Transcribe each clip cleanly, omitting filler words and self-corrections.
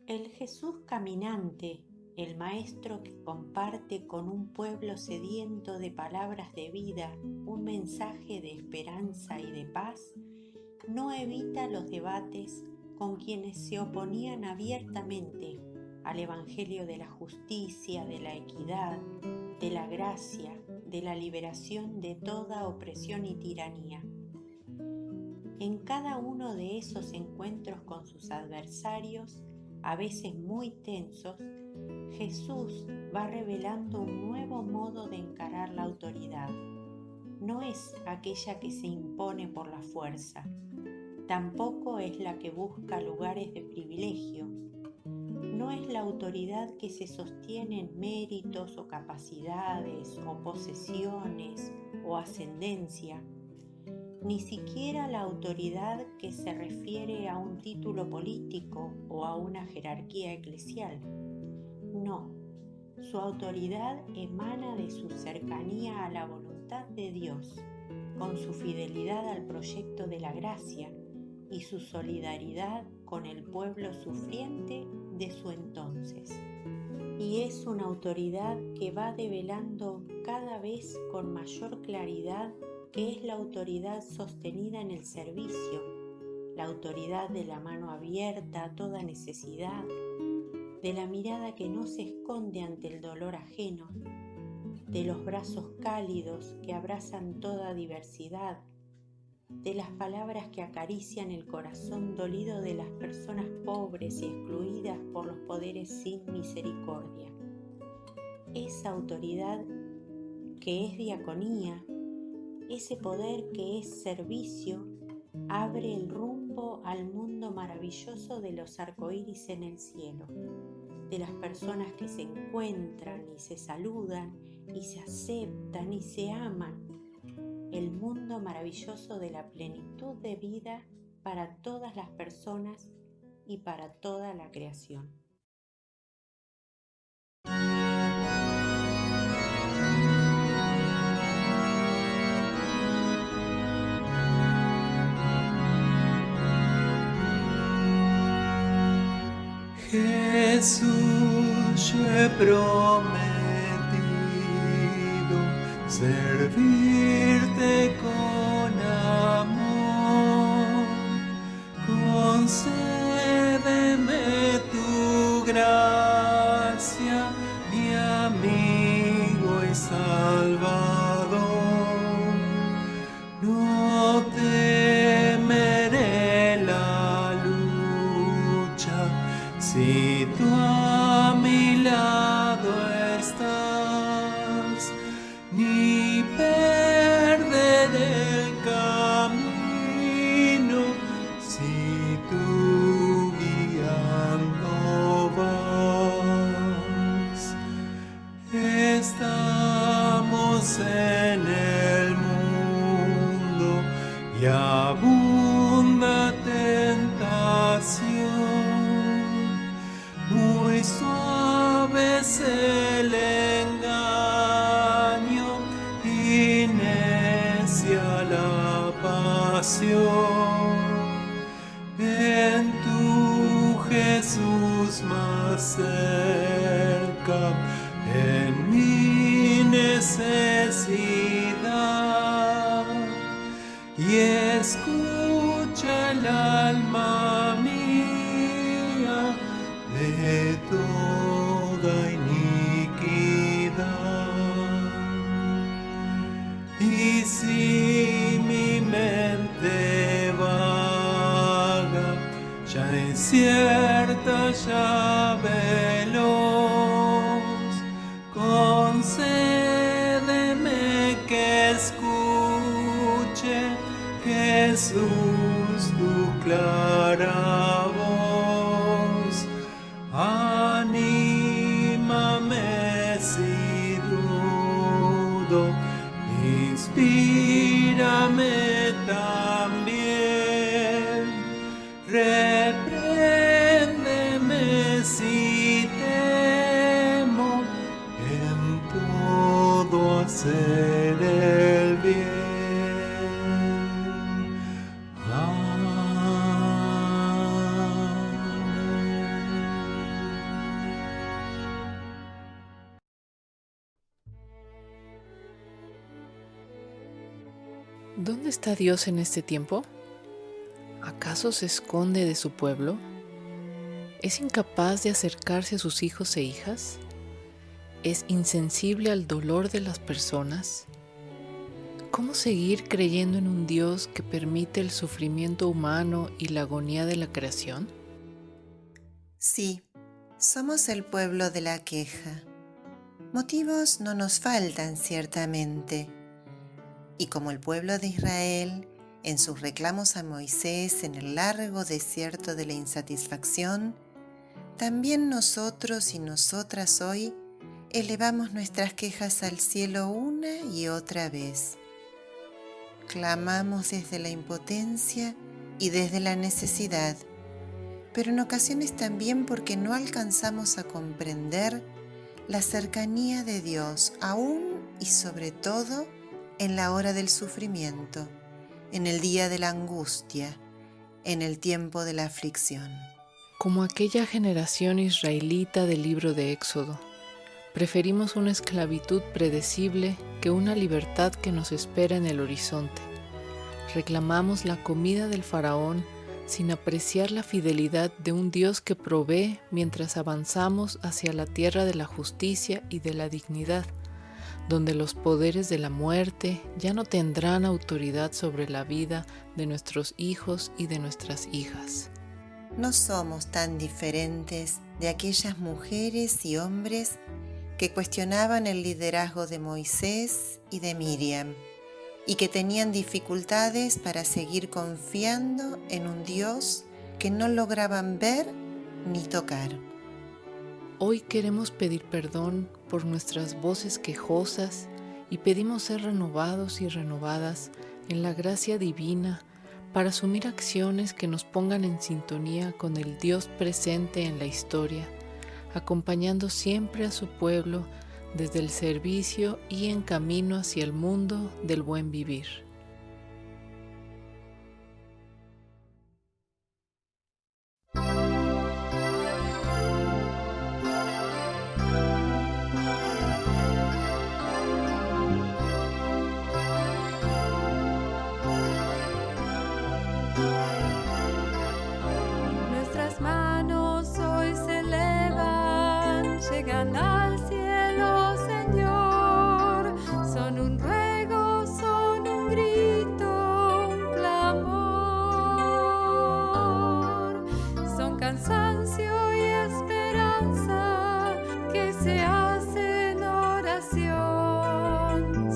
El Jesús caminante, el Maestro que comparte con un pueblo sediento de palabras de vida un mensaje de esperanza y de paz, no evita los debates con quienes se oponían abiertamente al Evangelio de la justicia, de la equidad, de la gracia, de la liberación de toda opresión y tiranía. En cada uno de esos encuentros con sus adversarios, a veces muy tensos, Jesús va revelando un nuevo modo de encarar la autoridad. No es aquella que se impone por la fuerza, tampoco es la que busca lugares de privilegio, no es la autoridad que se sostiene en méritos o capacidades o posesiones o ascendencia, ni siquiera la autoridad que se refiere a un título político o a una jerarquía eclesial. No, su autoridad emana de su cercanía a la voluntad de Dios, con su fidelidad al proyecto de la gracia y su solidaridad con el pueblo sufriente de su entonces. Y es una autoridad que va develando cada vez con mayor claridad que es la autoridad sostenida en el servicio, la autoridad de la mano abierta a toda necesidad, de la mirada que no se esconde ante el dolor ajeno, de los brazos cálidos que abrazan toda diversidad, de las palabras que acarician el corazón dolido de las personas pobres y excluidas por los poderes sin misericordia. Esa autoridad que es diaconía, ese poder que es servicio, abre el rumbo al mundo maravilloso de los arcoíris en el cielo, de las personas que se encuentran y se saludan y se aceptan y se aman, el mundo maravilloso de la plenitud de vida para todas las personas y para toda la creación. Jesús, yo he prometido servirte con amor. Concédeme tu gracia, mi amigo y Salvador. No temeré la lucha si tú a mi lado estás, ni perderé el camino si tú guiando vas. Estamos en el mundo y abunda tentación. Muy suave es el engaño y necia la pasión. En tu Jesús más cerca, en mi necesidad, y escucha el alma mía de toda iniquidad. Y si mi mente vaga, ya incierta, ya veloz, concédeme que escuche, Jesús, tu clara voz. Anímame si dudo, inspírame también, repréndeme si temo, en todo hacer el bien. Amén. ¿Dónde está Dios en este tiempo? ¿Acaso se esconde de su pueblo? ¿Es incapaz de acercarse a sus hijos e hijas? ¿Es insensible al dolor de las personas? ¿Cómo seguir creyendo en un Dios que permite el sufrimiento humano y la agonía de la creación? Sí, somos el pueblo de la queja. Motivos no nos faltan ciertamente. Y como el pueblo de Israel, en sus reclamos a Moisés en el largo desierto de la insatisfacción, también nosotros y nosotras hoy elevamos nuestras quejas al cielo una y otra vez. Clamamos desde la impotencia y desde la necesidad, pero en ocasiones también porque no alcanzamos a comprender la cercanía de Dios, aún y sobre todo en la hora del sufrimiento, en el día de la angustia, en el tiempo de la aflicción. Como aquella generación israelita del libro de Éxodo, preferimos una esclavitud predecible que una libertad que nos espera en el horizonte. Reclamamos la comida del faraón sin apreciar la fidelidad de un Dios que provee mientras avanzamos hacia la tierra de la justicia y de la dignidad, donde los poderes de la muerte ya no tendrán autoridad sobre la vida de nuestros hijos y de nuestras hijas. No somos tan diferentes de aquellas mujeres y hombres que cuestionaban el liderazgo de Moisés y de Miriam y que tenían dificultades para seguir confiando en un Dios que no lograban ver ni tocar. Hoy queremos pedir perdón por nuestras voces quejosas y pedimos ser renovados y renovadas en la gracia divina para asumir acciones que nos pongan en sintonía con el Dios presente en la historia, acompañando siempre a su pueblo desde el servicio y en camino hacia el mundo del buen vivir. Nuestras manos hoy se elevan, llegan al cielo, Señor. Son un ruego, son un grito, un clamor. Son cansancio y esperanza que se hacen oración.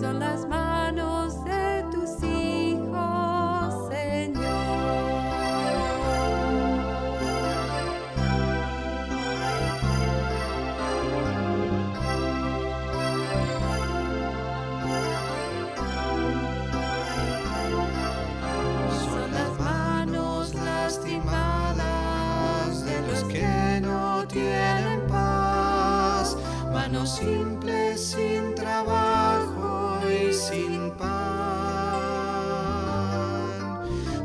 Son las manos de tus hijos, Señor. Son las manos lastimadas de los que no tienen paz, manos simples sin trabajo y sin pan,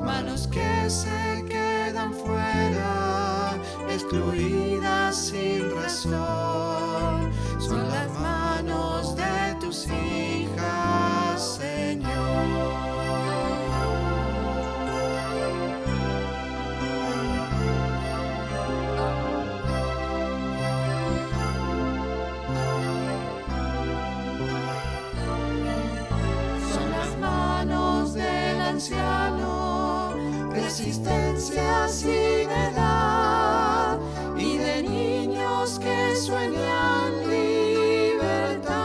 manos que se quedan fuera, excluidas sin razón. Son las manos de tus hijas, Señor. Son las manos del anciano, resistencia sin edad, y de niños que sueñan libertad.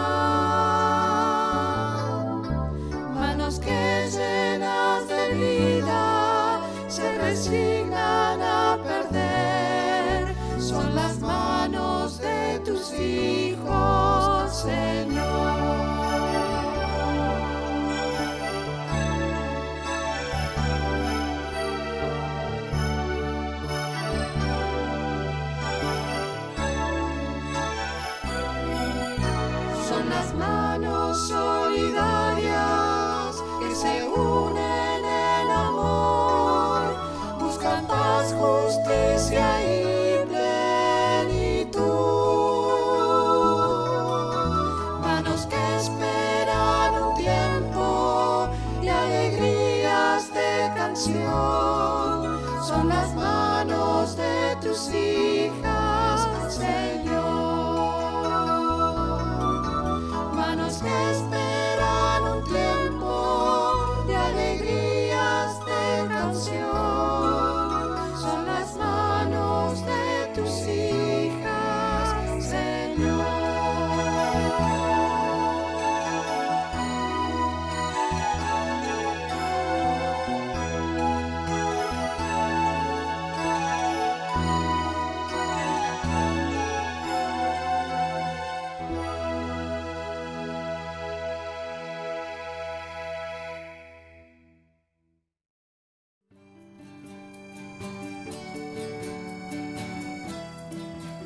Manos que llenas de vida se resignan a perder. Son las manos de tus hijos, Señor. Son las manos solidarias que se unen en amor, buscan paz, justicia y plenitud. Manos que esperan un tiempo de alegría canción, son las manos de tus hijas, Señor. Manos que esperan un tiempo de alegrías de canción, son las manos de tus hijas, Señor.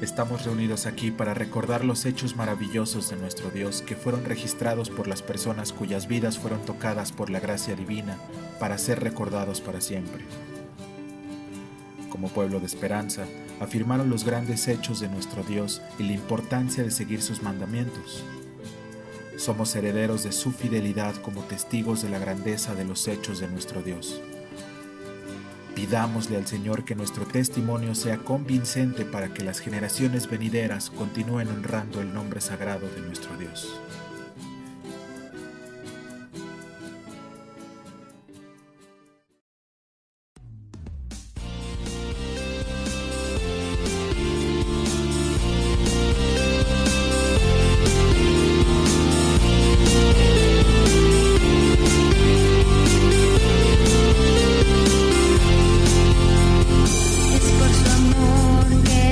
Estamos reunidos aquí para recordar los hechos maravillosos de nuestro Dios que fueron registrados por las personas cuyas vidas fueron tocadas por la gracia divina para ser recordados para siempre. Como pueblo de esperanza, afirmaron los grandes hechos de nuestro Dios y la importancia de seguir sus mandamientos. Somos herederos de su fidelidad como testigos de la grandeza de los hechos de nuestro Dios. Pidámosle al Señor que nuestro testimonio sea convincente para que las generaciones venideras continúen honrando el nombre sagrado de nuestro Dios.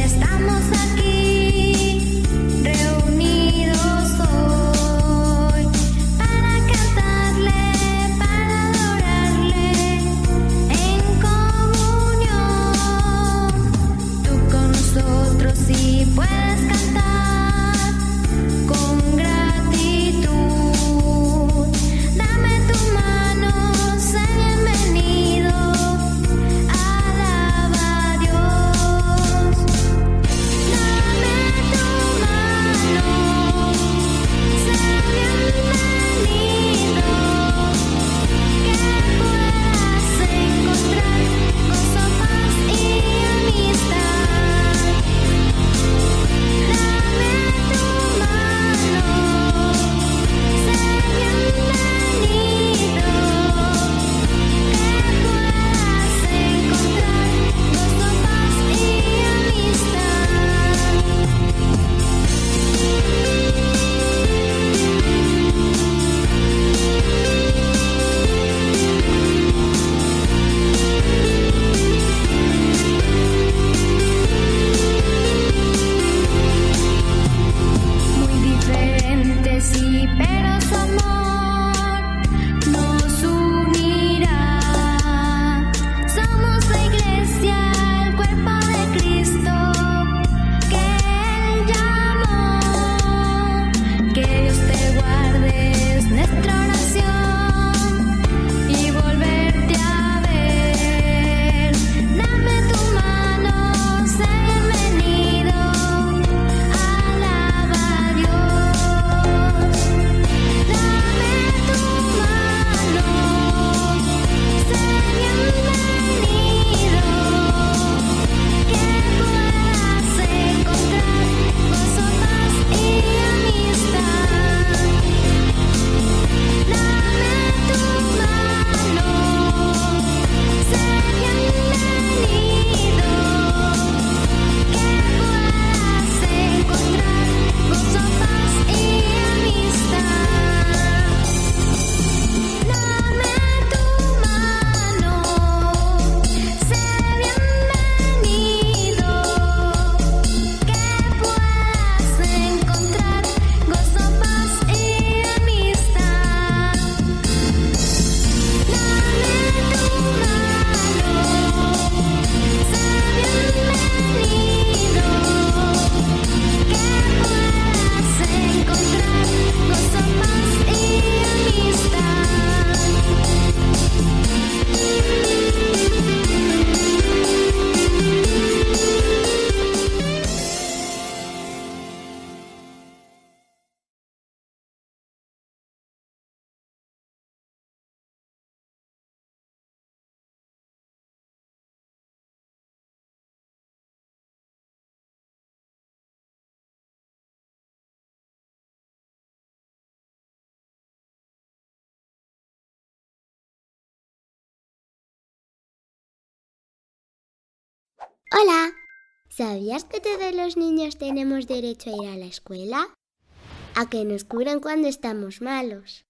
Estamos aquí reunidos hoy. Hola, ¿sabías que todos los niños tenemos derecho a ir a la escuela? A que nos curen cuando estamos malos,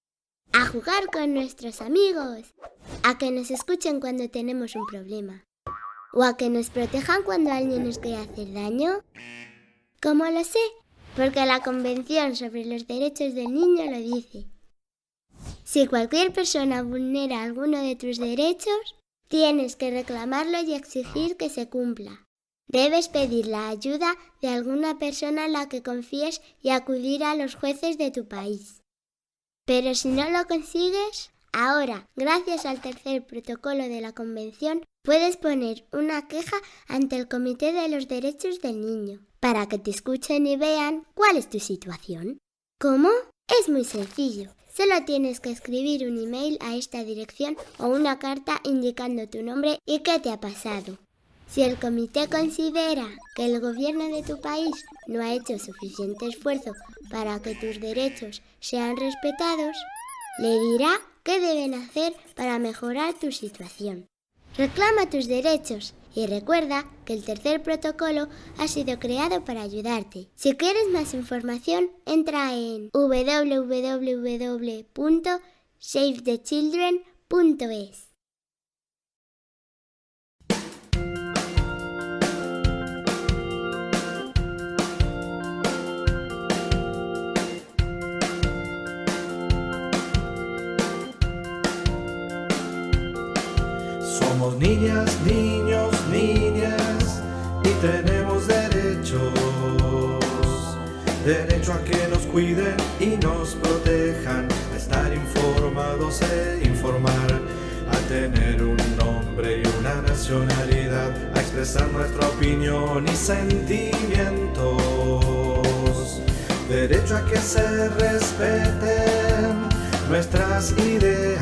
a jugar con nuestros amigos, a que nos escuchen cuando tenemos un problema, o a que nos protejan cuando alguien nos quiere hacer daño. ¿Cómo lo sé? Porque la Convención sobre los Derechos del Niño lo dice. Si cualquier persona vulnera alguno de tus derechos, tienes que reclamarlo y exigir que se cumpla. Debes pedir la ayuda de alguna persona en la que confíes y acudir a los jueces de tu país. Pero si no lo consigues, ahora, gracias al tercer protocolo de la Convención, puedes poner una queja ante el Comité de los Derechos del Niño, para que te escuchen y vean cuál es tu situación. ¿Cómo? Es muy sencillo. Solo tienes que escribir un email a esta dirección o una carta indicando tu nombre y qué te ha pasado. Si el comité considera que el gobierno de tu país no ha hecho suficiente esfuerzo para que tus derechos sean respetados, le dirá qué deben hacer para mejorar tu situación. Reclama tus derechos y recuerda que el tercer protocolo ha sido creado para ayudarte. Si quieres más información, entra en www.savethechildren.es. Somos niñas, niños, niñas y tenemos derechos. Derecho a que nos cuiden y nos protejan, a estar informados e informar, a tener un nombre y una nacionalidad, a expresar nuestra opinión y sentimientos. Derecho a que se respeten nuestras ideas,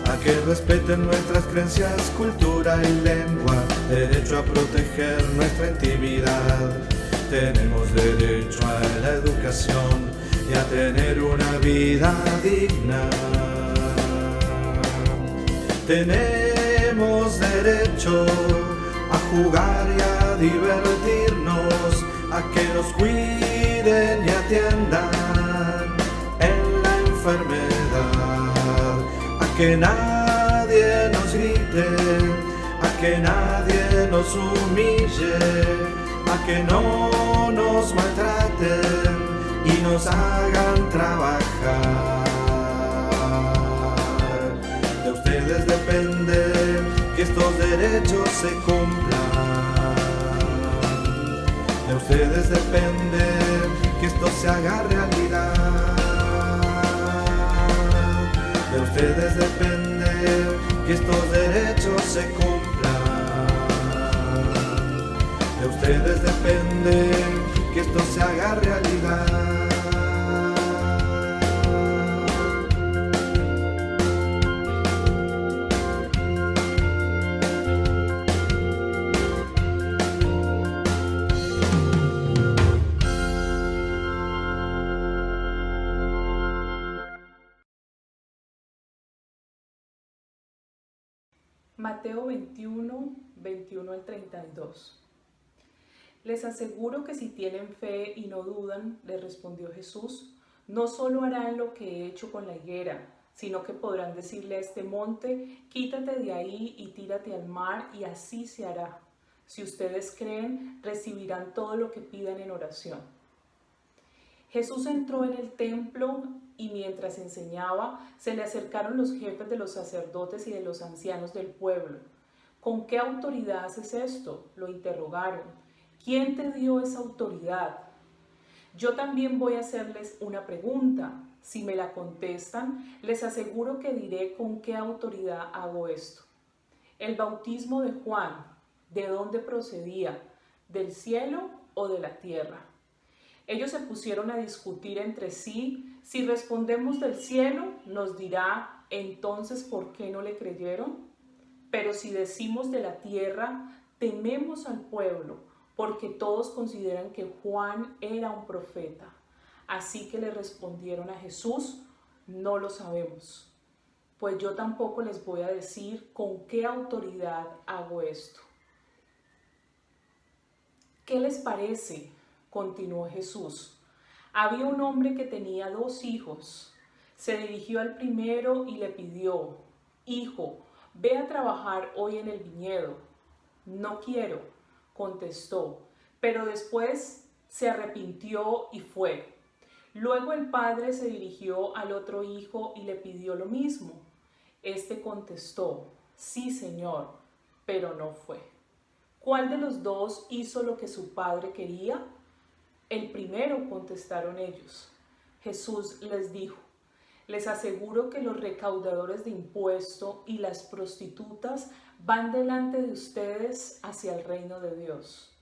a que respeten nuestras creencias, cultura y lengua. Derecho a proteger nuestra intimidad. Tenemos derecho a la educación y a tener una vida digna. Tenemos derecho a jugar y a divertirnos, a que nos cuiden y atiendan en la enfermedad, a que nadie nos grite, a que nadie nos humille, a que no nos maltraten y nos hagan trabajar. De ustedes depende que estos derechos se cumplan. De ustedes depende que esto se haga realidad. De ustedes depende que estos derechos se cumplan. De ustedes depende que esto se haga realidad. Mateo 21, 21 al 32. Les aseguro que si tienen fe y no dudan, les respondió Jesús, no solo harán lo que he hecho con la higuera, sino que podrán decirle a este monte, quítate de ahí y tírate al mar, y así se hará. Si ustedes creen, recibirán todo lo que pidan en oración. Jesús entró en el templo y mientras enseñaba, se le acercaron los jefes de los sacerdotes y de los ancianos del pueblo. ¿Con qué autoridad haces esto?, lo interrogaron. ¿Quién te dio esa autoridad? Yo también voy a hacerles una pregunta. Si me la contestan, les aseguro que diré con qué autoridad hago esto. El bautismo de Juan, ¿de dónde procedía? ¿Del cielo o de la tierra? Ellos se pusieron a discutir entre sí. Si respondemos del cielo, nos dirá, entonces, ¿por qué no le creyeron? Pero si decimos de la tierra, tememos al pueblo, porque todos consideran que Juan era un profeta. Así que le respondieron a Jesús, no lo sabemos. Pues yo tampoco les voy a decir con qué autoridad hago esto. ¿Qué les parece?, continuó Jesús. Había un hombre que tenía 2 hijos. Se dirigió al primero y le pidió: «Hijo, ve a trabajar hoy en el viñedo». «No quiero», contestó, pero después se arrepintió y fue. Luego el padre se dirigió al otro hijo y le pidió lo mismo. Este contestó: «Sí, Señor», pero no fue. ¿Cuál de los 2 hizo lo que su padre quería? El primero, contestaron ellos. Jesús les dijo: «Les aseguro que los recaudadores de impuesto y las prostitutas van delante de ustedes hacia el reino de Dios.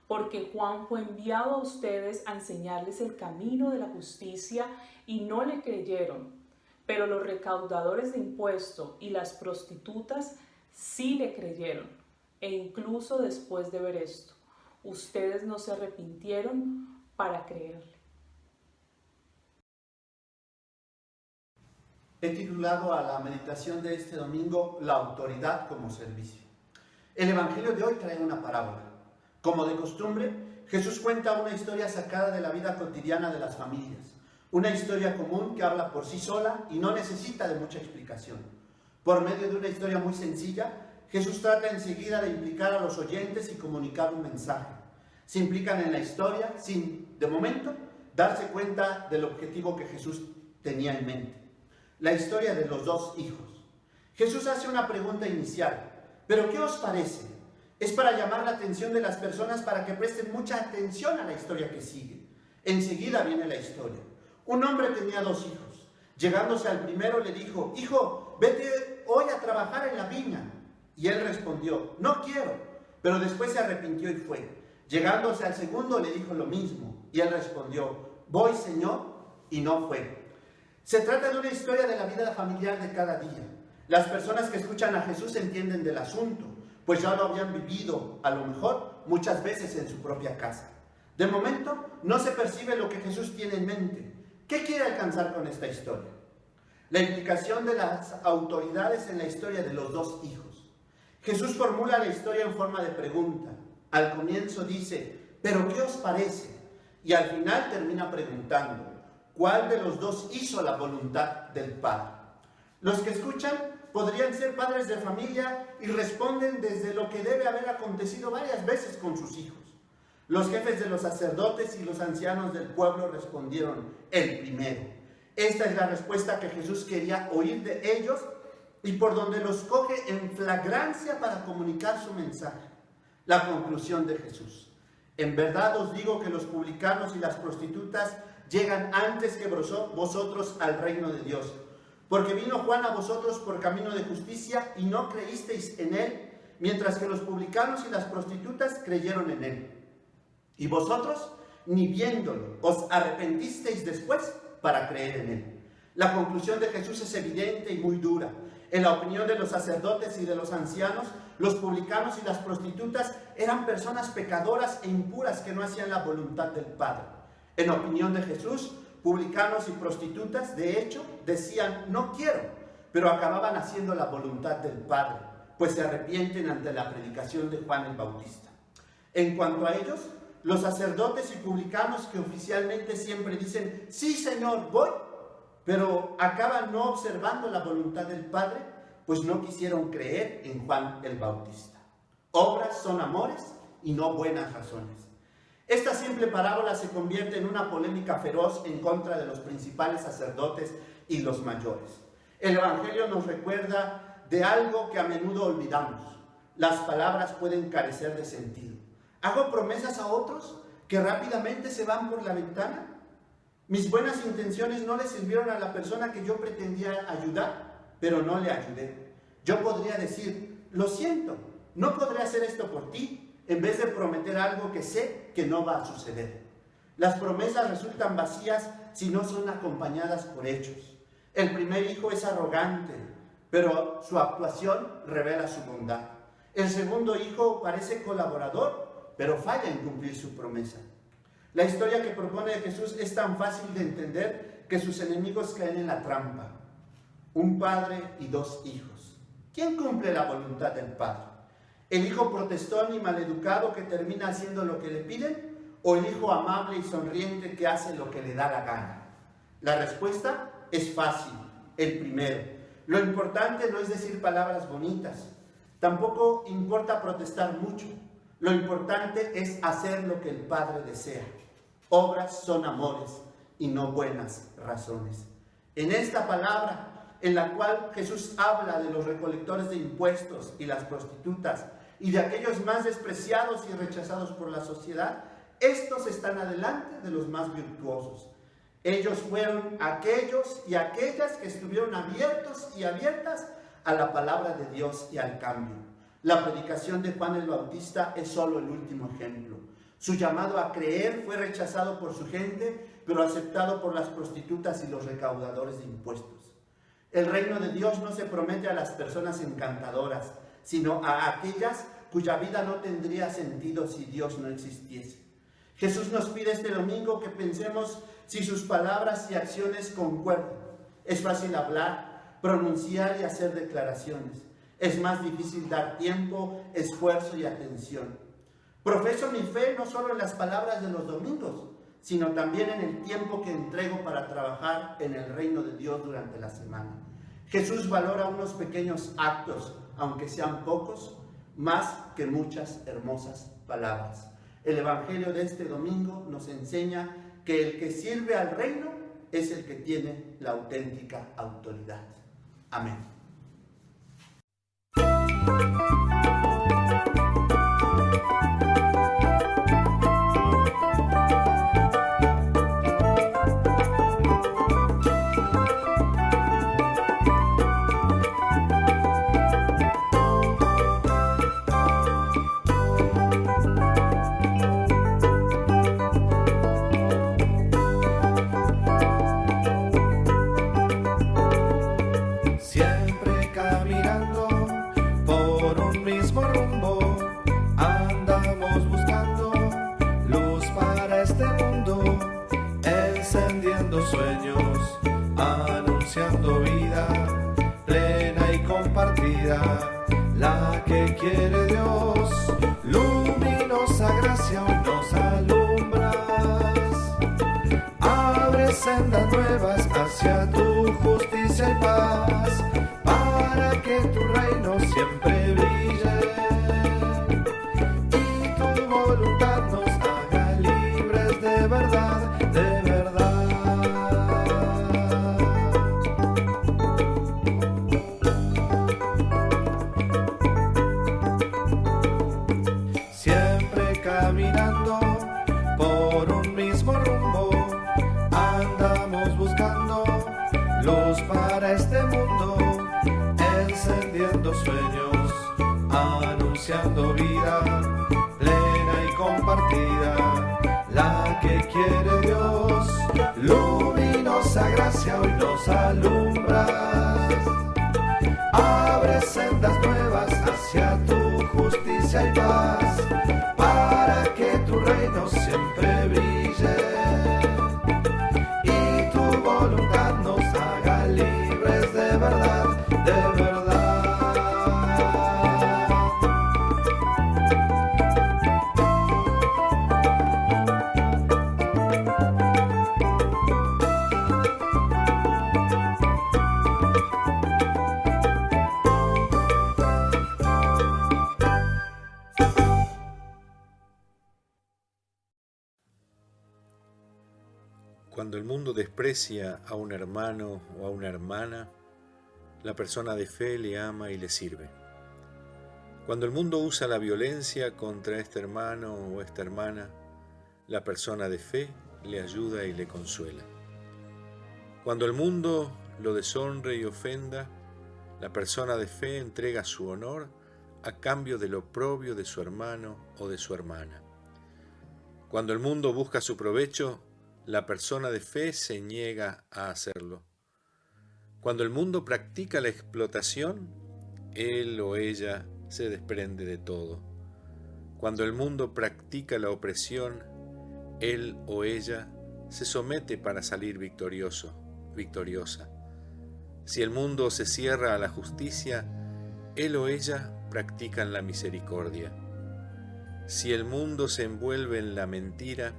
Porque Juan fue enviado a ustedes a enseñarles el camino de la justicia y no le creyeron, pero los recaudadores de impuesto y las prostitutas sí le creyeron, e incluso después de ver esto, ustedes no se arrepintieron para creerle». He titulado a la meditación de este domingo La autoridad como servicio. El Evangelio de hoy trae una parábola. Como de costumbre, Jesús cuenta una historia sacada de la vida cotidiana de las familias. Una historia común que habla por sí sola y no necesita de mucha explicación. Por medio de una historia muy sencilla, Jesús trata enseguida de implicar a los oyentes y comunicar un mensaje. Se implican en la historia sin, de momento, darse cuenta del objetivo que Jesús tenía en mente. La historia de los 2 hijos. Jesús hace una pregunta inicial: ¿pero qué os parece? Es para llamar la atención de las personas para que presten mucha atención a la historia que sigue. Enseguida viene la historia. Un hombre tenía 2 hijos. Llegándose al primero le dijo: «Hijo, vete hoy a trabajar en la viña». Y él respondió: «No quiero». Pero después se arrepintió y fue. Llegándose al segundo le dijo lo mismo. Y él respondió: «Voy, Señor», y no fue. Se trata de una historia de la vida familiar de cada día. Las personas que escuchan a Jesús entienden del asunto, pues ya lo habían vivido, a lo mejor, muchas veces en su propia casa. De momento, no se percibe lo que Jesús tiene en mente. ¿Qué quiere alcanzar con esta historia? La implicación de las autoridades en la historia de los 2 hijos. Jesús formula la historia en forma de pregunta. Al comienzo dice: «¿Pero qué os parece?». Y al final termina preguntando: ¿cuál de los 2 hizo la voluntad del Padre? Los que escuchan podrían ser padres de familia y responden desde lo que debe haber acontecido varias veces con sus hijos. Los jefes de los sacerdotes y los ancianos del pueblo respondieron: el primero. Esta es la respuesta que Jesús quería oír de ellos y por donde los coge en flagrancia para comunicar su mensaje. La conclusión de Jesús: en verdad os digo que los publicanos y las prostitutas llegan antes que vosotros al reino de Dios. Porque vino Juan a vosotros por camino de justicia y no creísteis en él, mientras que los publicanos y las prostitutas creyeron en él. Y vosotros, ni viéndolo, os arrepentisteis después para creer en él. La conclusión de Jesús es evidente y muy dura. En la opinión de los sacerdotes y de los ancianos, los publicanos y las prostitutas eran personas pecadoras e impuras que no hacían la voluntad del Padre. En opinión de Jesús, publicanos y prostitutas, de hecho, decían: no quiero, pero acababan haciendo la voluntad del Padre, pues se arrepienten ante la predicación de Juan el Bautista. En cuanto a ellos, los sacerdotes y publicanos que oficialmente siempre dicen: sí, Señor, voy, pero acaban no observando la voluntad del Padre, pues no quisieron creer en Juan el Bautista. Obras son amores y no buenas razones. Esta simple parábola se convierte en una polémica feroz en contra de los principales sacerdotes y los mayores. El Evangelio nos recuerda de algo que a menudo olvidamos. Las palabras pueden carecer de sentido. ¿Hago promesas a otros que rápidamente se van por la ventana? Mis buenas intenciones no le sirvieron a la persona que yo pretendía ayudar, pero no le ayudé. Yo podría decir: lo siento, no podré hacer esto por ti, en vez de prometer algo que sé que no va a suceder. Las promesas resultan vacías si no son acompañadas por hechos. El primer hijo es arrogante, pero su actuación revela su bondad. El segundo hijo parece colaborador, pero falla en cumplir su promesa. La historia que propone Jesús es tan fácil de entender que sus enemigos caen en la trampa. Un padre y 2 hijos. ¿Quién cumple la voluntad del Padre? ¿El hijo protestón y maleducado que termina haciendo lo que le piden? ¿O el hijo amable y sonriente que hace lo que le da la gana? La respuesta es fácil, el primero. Lo importante no es decir palabras bonitas. Tampoco importa protestar mucho. Lo importante es hacer lo que el Padre desea. Obras son amores y no buenas razones. En esta palabra, en la cual Jesús habla de los recolectores de impuestos y las prostitutas y de aquellos más despreciados y rechazados por la sociedad, estos están adelante de los más virtuosos. Ellos fueron aquellos y aquellas que estuvieron abiertos y abiertas a la palabra de Dios y al cambio. La predicación de Juan el Bautista es solo el último ejemplo. Su llamado a creer fue rechazado por su gente, pero aceptado por las prostitutas y los recaudadores de impuestos. El reino de Dios no se promete a las personas encantadoras, sino a aquellas cuya vida no tendría sentido si Dios no existiese. Jesús nos pide este domingo que pensemos si sus palabras y acciones concuerdan. Es fácil hablar, pronunciar y hacer declaraciones. Es más difícil dar tiempo, esfuerzo y atención. Profeso mi fe no solo en las palabras de los domingos, sino también en el tiempo que entrego para trabajar en el reino de Dios durante la semana. Jesús valora unos pequeños actos, aunque sean pocos, más que muchas hermosas palabras. El Evangelio de este domingo nos enseña que el que sirve al reino es el que tiene la auténtica autoridad. Amén. Sueños, anunciando vida plena y compartida, la que quiere Dios. Luminosa gracia hoy nos alumbras, abre sendas nuevas hacia tu justicia y paz, para que tu reino siempre brille y tu voluntad nos haga libres de verdad, de verdad. Caminando por un mismo rumbo, andamos buscando luz para este mundo, encendiendo sueños, anunciando vida plena y compartida, la que quiere Dios. Luminosa gracia hoy nos alumbras, abre sendas nuevas hacia tu justicia y paz, para que tu reino siempre brille y tu voluntad nos haga libres de verdad, de verdad. Cuando el mundo desprecia a un hermano o a una hermana, la persona de fe le ama y le sirve. Cuando el mundo usa la violencia contra este hermano o esta hermana, la persona de fe le ayuda y le consuela. Cuando el mundo lo deshonre y ofenda, la persona de fe entrega su honor a cambio del oprobio de su hermano o de su hermana. Cuando el mundo busca su provecho, la persona de fe se niega a hacerlo. Cuando el mundo practica la explotación, él o ella se desprende de todo. Cuando el mundo practica la opresión, él o ella se somete para salir victorioso, victoriosa. Si el mundo se cierra a la justicia, él o ella practican la misericordia. Si el mundo se envuelve en la mentira,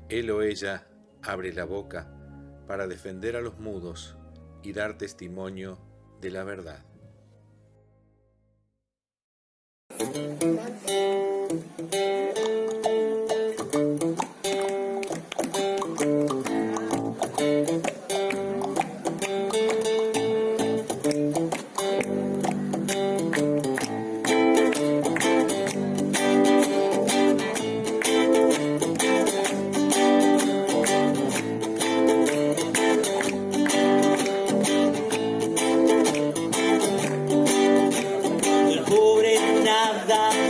él o ella abre la boca para defender a los mudos y dar testimonio de la verdad.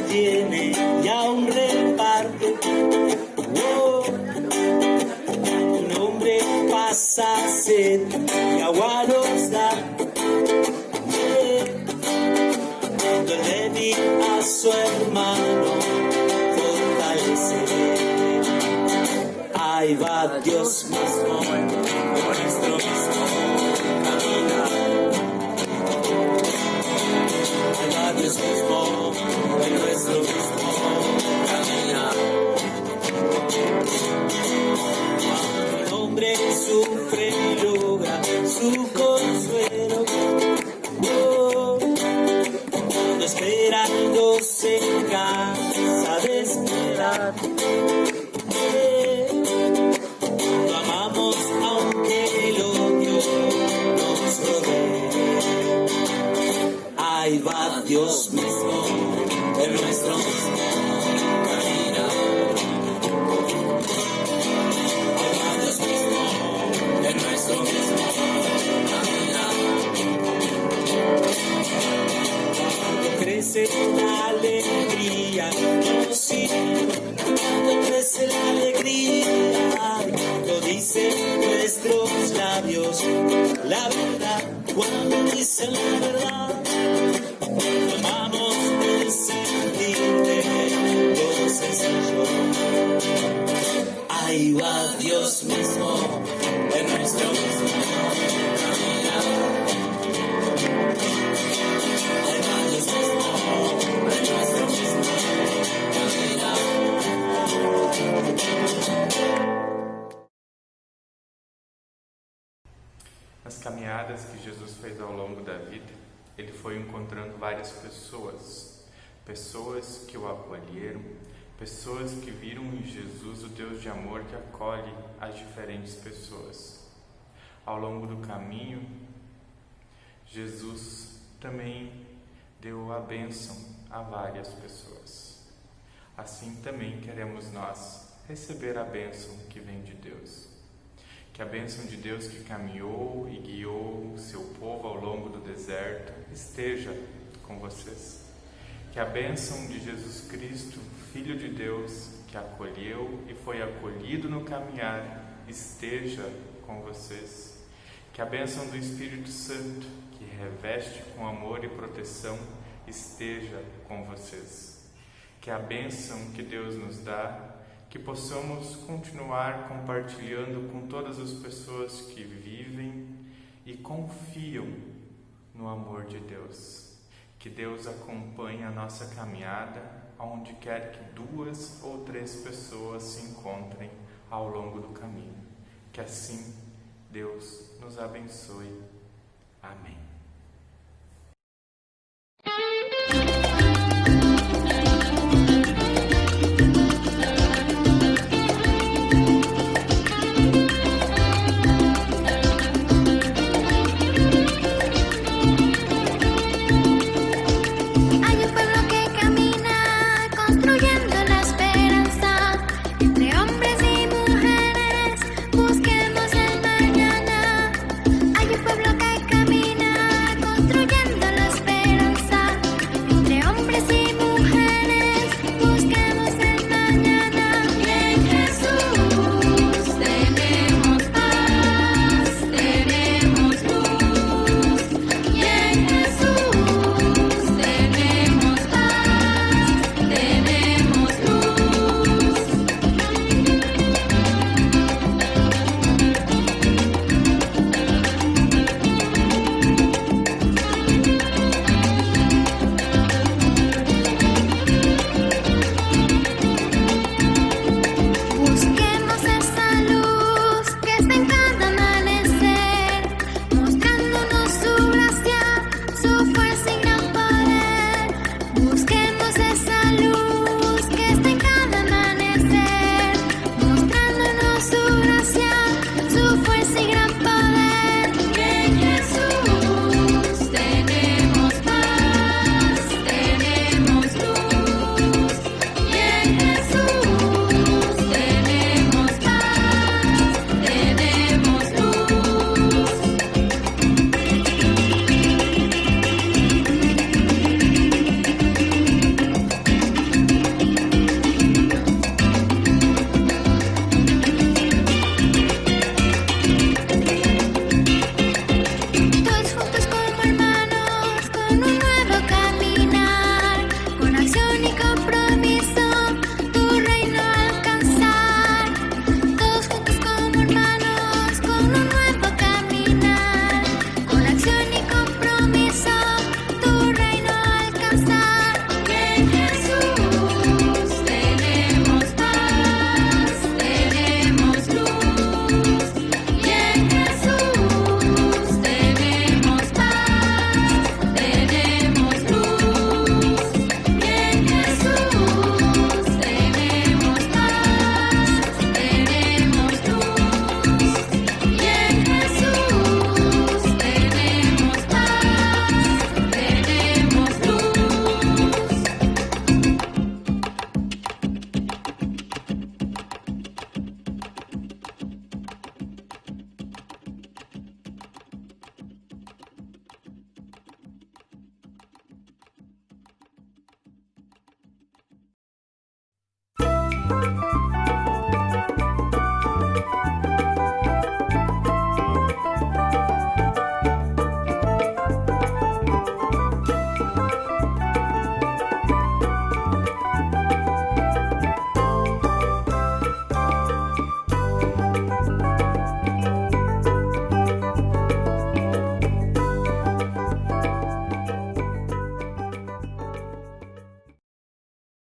Tiene ya un reparto. Un hombre pasa sed y agua nos da. Cuando el débil a su hermano fortalece, ahí va Dios mismo por nuestro mismo caminar. Ahí va Dios mismo en nuestro mismo caminar. Cuando el hombre sufre y logra su consuelo, cuando esperando se cansa de esperar, cuando amamos aunque el odio nos rodee, ahí va Dios mismo en nuestro mismo caminar. Ahí va Dios mismo en nuestro mismo caminar. Cuando crece la alegría, cuando crece la alegría, lo dicen nuestros labios, la verdad, cuando dicen la verdad. Tomamos el sentir de lo sencillo. Ahí va Dios mismo en nuestro mismo caminar. Ahí va Dios mismo en nuestro mismo caminar. Nas caminhadas que Jesus fez ao longo da vida, ele foi encontrando várias pessoas que o acolheram, pessoas que viram em Jesus o Deus de amor que acolhe as diferentes pessoas. Ao longo do caminho, Jesus também deu a bênção a várias pessoas. Assim também queremos nós receber a bênção que vem de Deus. Que a bênção de Deus que caminhou e guiou o seu povo ao longo do deserto esteja com vocês. Que a bênção de Jesus Cristo, Filho de Deus, que acolheu e foi acolhido no caminhar, esteja com vocês. Que a bênção do Espírito Santo, que reveste com amor e proteção, esteja com vocês. Que a bênção que Deus nos dá, que possamos continuar compartilhando com todas as pessoas que vivem e confiam no amor de Deus. Que Deus acompanhe a nossa caminhada, aonde quer que 2 ou 3 pessoas se encontrem ao longo do caminho. Que assim Deus nos abençoe. Amém.